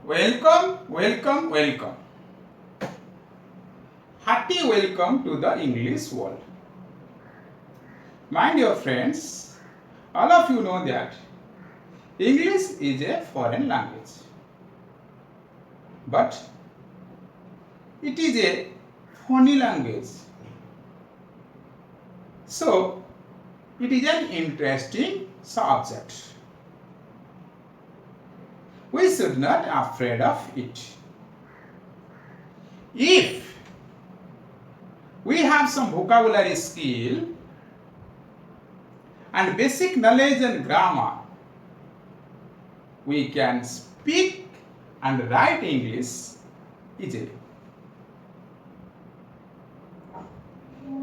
Welcome, welcome, welcome. Hearty welcome to the English world. My dear friends, all of you know that English is a foreign language. But it is a funny language. So, it is an interesting subject. We should not afraid of it. If we have some vocabulary skill and basic knowledge and grammar, we can speak and write English easily.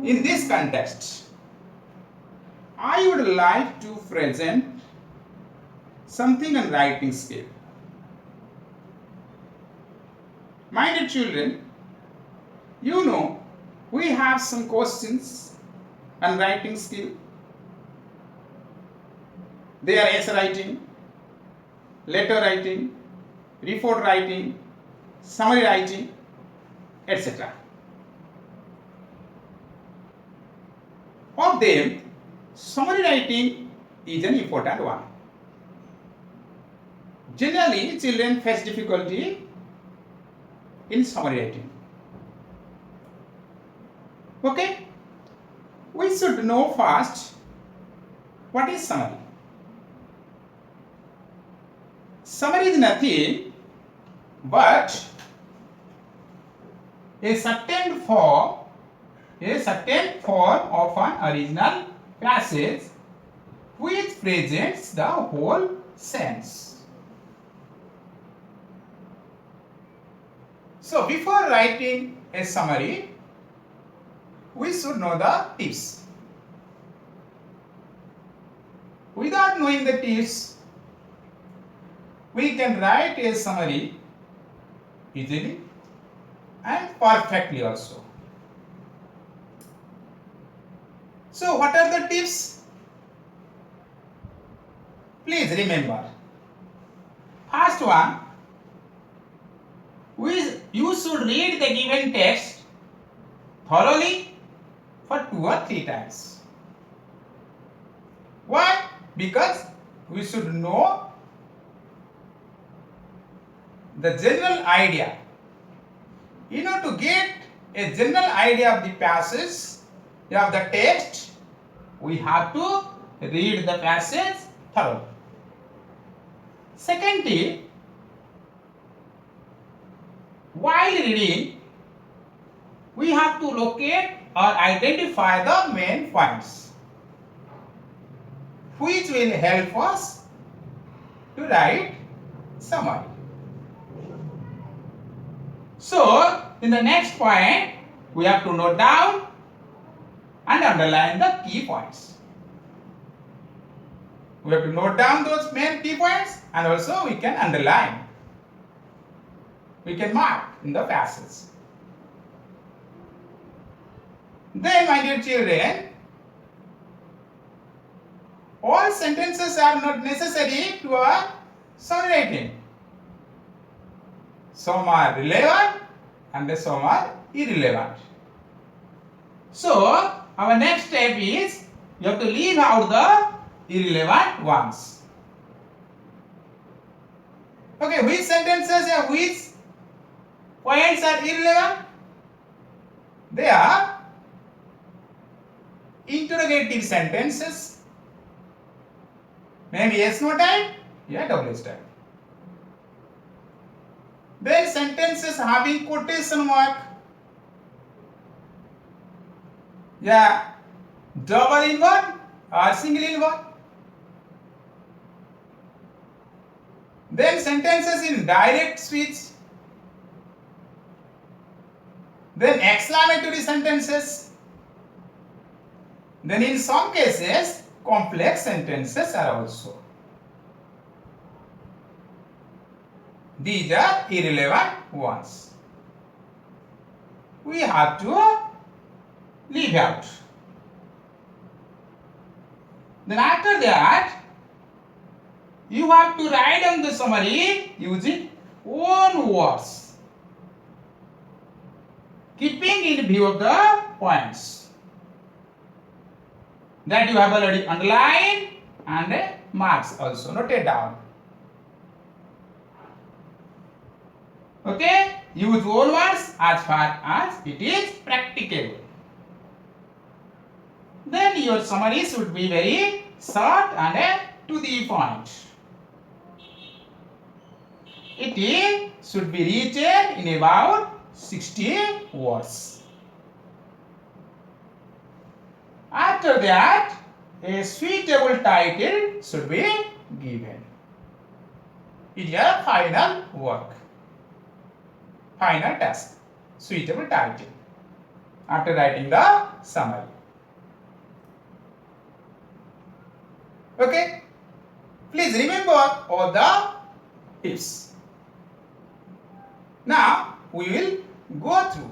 In this context, I would like to present something on writing skill. My dear children, you know we have some questions on writing skill. They are essay writing, letter writing, report writing, summary writing, etc. Of them, summary writing is an important one. Generally, children face difficulty in summary writing. Okay? We should know first what is summary. Summary is nothing but a certain form of an original passage which presents the whole sense. So before writing a summary, we should know the tips. Without knowing the tips, we can write a summary easily and perfectly also. So what are the tips? Please remember. First one, you should read the given text thoroughly for 2 or 3 times. Why? Because we should know the general idea. To get a general idea of the passage, of the text, we have to read the passage thoroughly. Second tip, while reading, we have to locate or identify the main points, which will help us to write summary. So, in the next point, we have to note down and underline the key points. We have to note down those main key points and also we can underline. We can mark in the passage. Then, my dear children, all sentences are not necessary to a summary writing. Some are relevant and some are irrelevant. So, our next step is you have to leave out the irrelevant ones. Okay, which sentences or which points are irrelevant? They are interrogative sentences. Maybe yes, no type, WH type. Then sentences having quotation mark, double in one or single in one. Then sentences in direct speech. Then exclamatory sentences. Then in some cases, complex sentences are also. These are irrelevant ones. We have to leave out. Then after that, you have to write down the summary using words, keeping in view of the points that you have already underlined and marks also noted down. Okay, use own words as far as it is practicable. Then your summary should be very short and to the point. It should be written in about 60 words. After that, a suitable title should be given. It is your final work, final task, suitable title after writing the summary. Okay, please remember all the tips. Now we will go through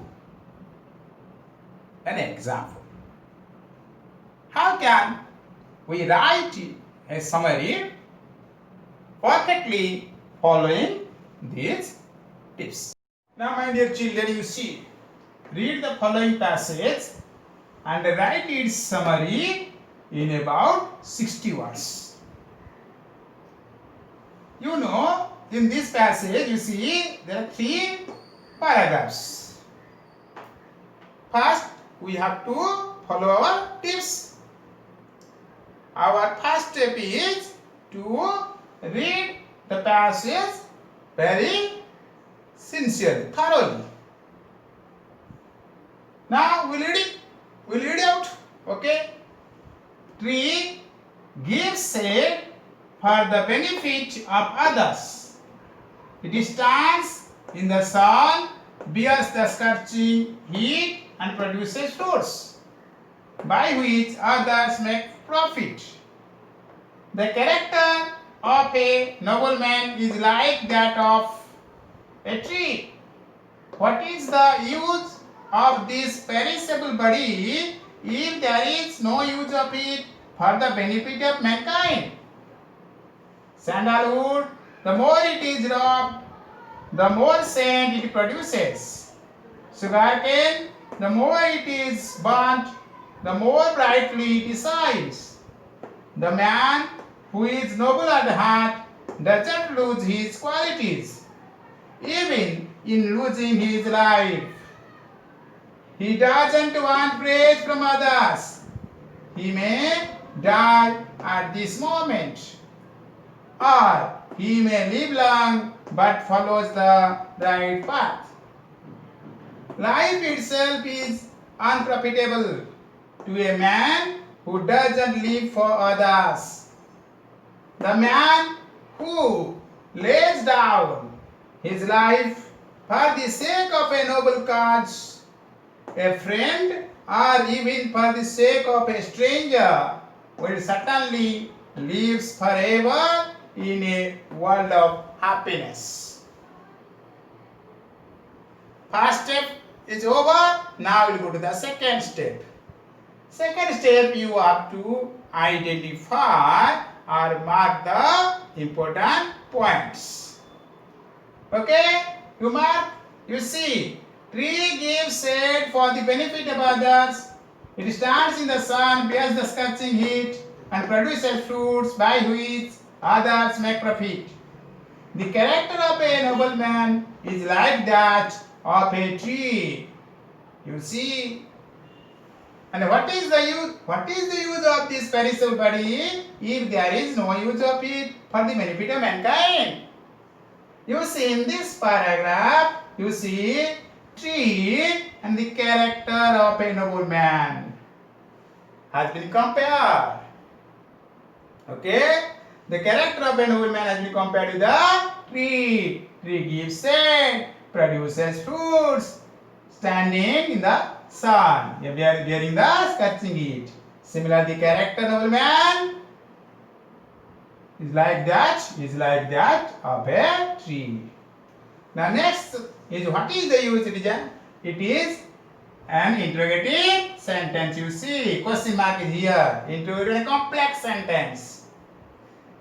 an example. How can we write a summary perfectly following these tips? Now, my dear children, you see, read the following passage and write its summary in about 60 words. You know, in this passage, you see, there are 3 paragraphs. First, we have to follow our tips. Our first step is to read the passage very sincerely, thoroughly. Now, we'll read it. We'll read out. Okay? Tree gives shade for the benefit of others. It stands in the sun, bears the scorching heat and produces fruits, by which others make profit. The character of a nobleman is like that of a tree. What is the use of this perishable body if there is no use of it for the benefit of mankind? Sandalwood, the more it is rubbed, the more scent it produces. Sugarcane, the more it is burnt, the more brightly it shines. The man who is noble at heart doesn't lose his qualities, even in losing his life. He doesn't want praise from others. He may die at this moment, or he may live long but follows the right path. Life itself is unprofitable to a man who doesn't live for others. The man who lays down his life for the sake of a noble cause, a friend, or even for the sake of a stranger, will certainly live forever in a world of happiness. First step is over. Now we'll go to the second step. Second step, you have to identify or mark the important points. Okay, you mark, you see, tree gives shade for the benefit of others. It stands in the sun, bears the scorching heat, and produces fruits by which others make profit. The character of a nobleman is like that of a tree. You see. And what is the use? What is the use of this perishable body if there is no use of it for the benefit of mankind? You see, in this paragraph, you see tree and the character of a nobleman has been compared. Okay, the character of a nobleman has been compared to the tree. Tree gives shade, produces fruits, standing in the sun, bearing the scorching heat. Similarly, the character nobleman is like that of a tree. Now next is, what is the use? It is an interrogative sentence. You see, question mark is here. Interrogative, a complex sentence.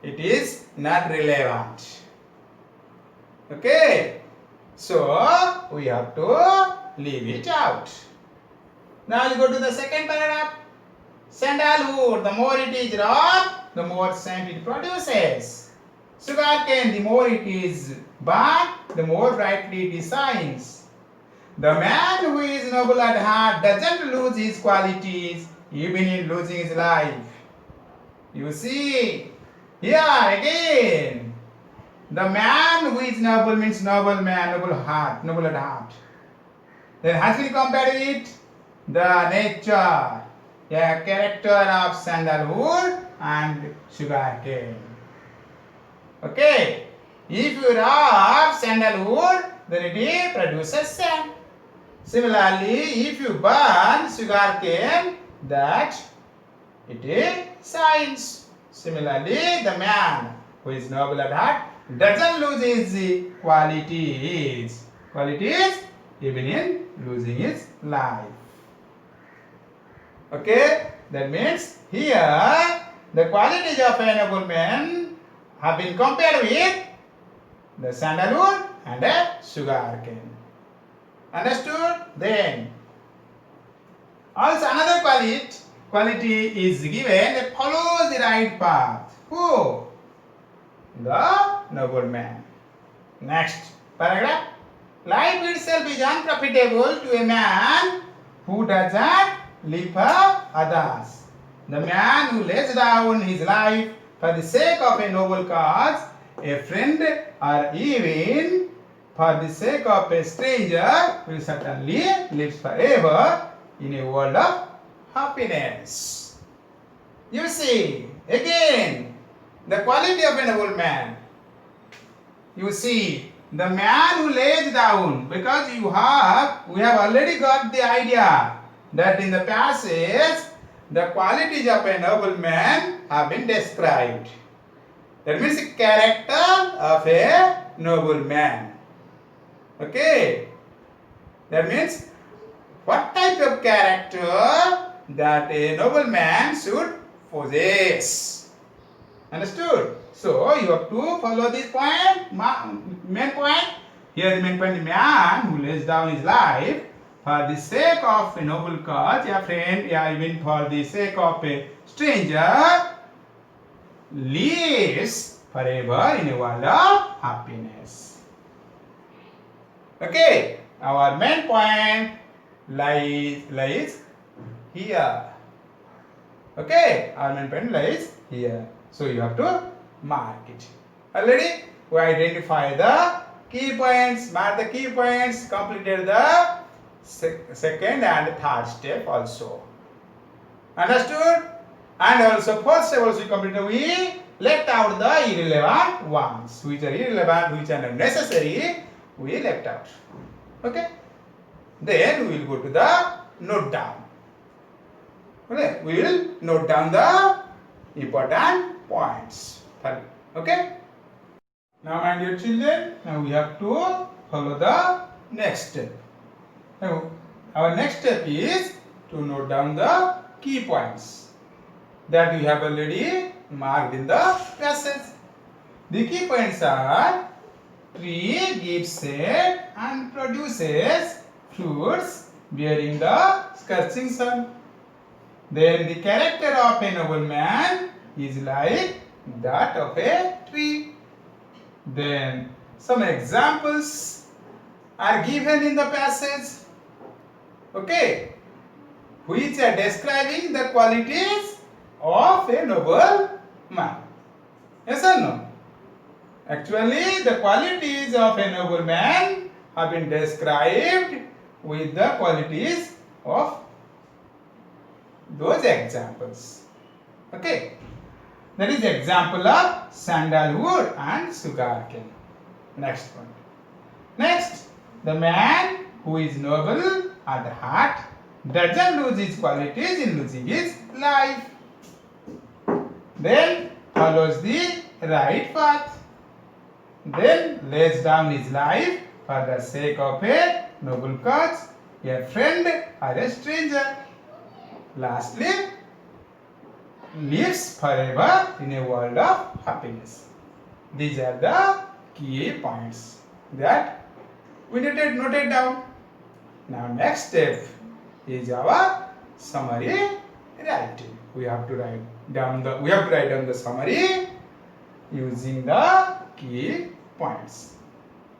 It is not relevant. Okay. So we have to leave it out. Now you go to the second paragraph. Sandalwood, the more it is rough, the more scent it produces. Sugarcane, the more it is burnt, the more brightly it shines. The man who is noble at heart doesn't lose his qualities, even in losing his life. You see, here again, the man who is noble means noble man, noble heart, noble at heart. Then has been compared with the nature, a character of sandalwood and sugarcane. Okay, if you rub sandalwood, then it produces sand. Similarly, if you burn sugarcane, that it shines. Similarly, the man who is noble at heart doesn't lose his qualities. Qualities even in losing his life. Okay, that means here the qualities of a noble man have been compared with the sandalwood and a sugarcane. Understood? Then also another quality is given that follows the right path. Who? The noble man. Next paragraph. Life itself is unprofitable to a man who doesn't live for others. The man who lays down his life for the sake of a noble cause, a friend, or even for the sake of a stranger, will certainly live forever in a world of happiness. You see, again, the quality of a noble man. You see, the man who lays down, because we have already got the idea that in the passage, the qualities of a noble man have been described. That means the character of a noble man. Okay. That means what type of character that a noble man should possess. Understood? So you have to follow this point, main point. Here the main point, the man who lays down his life for the sake of a noble cause, a friend, even for the sake of a stranger, lives forever in a world of happiness. Okay, our main point lies here. Okay, our main point lies here. So you have to mark it. Already we identify the key points, mark the key points, completed the second and third step also. Understood? And also fourth step also completed. We left out the irrelevant ones, which are irrelevant, which are not necessary. We left out. Okay? Then we will go to the note down. Okay? We will note down the important points. Okay? Now, my dear children, now we have to follow the next step. Now, our next step is to note down the key points that we have already marked in the passage. The key points are: tree gives shade and produces fruits bearing the scorching sun. Then the character of a noble man is like that of a tree. Then some examples are given in the passage, okay, which are describing the qualities of a noble man. Yes or no? Actually, the qualities of a noble man have been described with the qualities of those examples. Okay. That is the example of sandalwood and sugarcane. Next point. Next, the man who is noble at heart doesn't lose his qualities in losing his life. Then follows the right path. Then lays down his life for the sake of a noble cause, a friend or a stranger. Lastly, lives forever in a world of happiness. These are the key points that We noted down. Now next step is our summary writing. We have to write down the summary using the key points.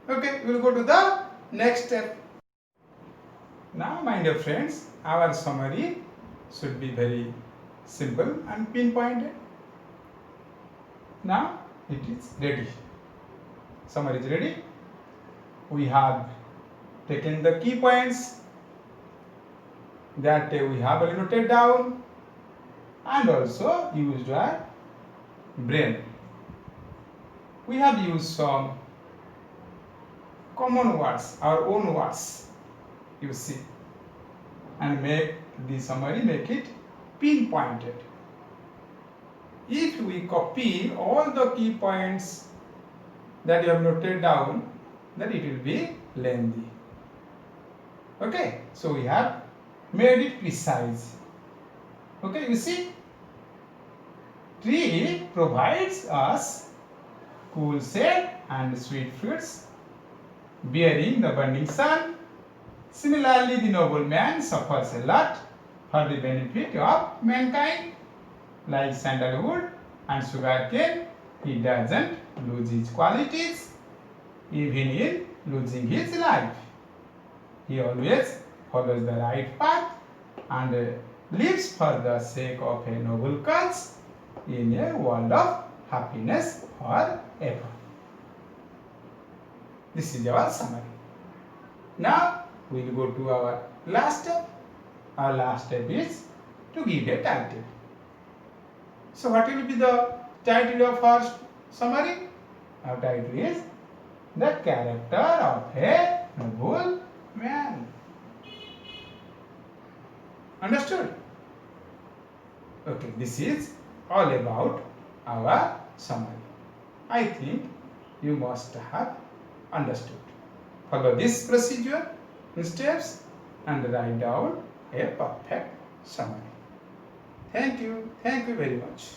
Okay, we will go to the next step. Now, my dear friends, our summary should be very simple and pinpointed. Now it is ready. Summary is ready. We have taken the key points that we have noted down and also used our brain. We have used some common words, our own words, you see, and make the summary, make it pinpointed. If we copy all the key points that you have noted down, then it will be lengthy. Okay, so we have made it precise. Okay, you see, tree provides us cool shade and sweet fruits, bearing the burning sun. Similarly, the noble man suffers a lot for the benefit of mankind. Like sandalwood and sugarcane, he doesn't lose his qualities, even in losing his life. He always follows the right path and lives for the sake of a noble cause in a world of happiness forever. This is our summary. Now we will go to our last step. Our last step is to give a title. So what will be the title of our summary? Our title is The Character of a Noble Man. Understood? Okay, this is all about our summary. I think you must have understood. Follow this procedure in steps and write down a perfect summary. Thank you very much.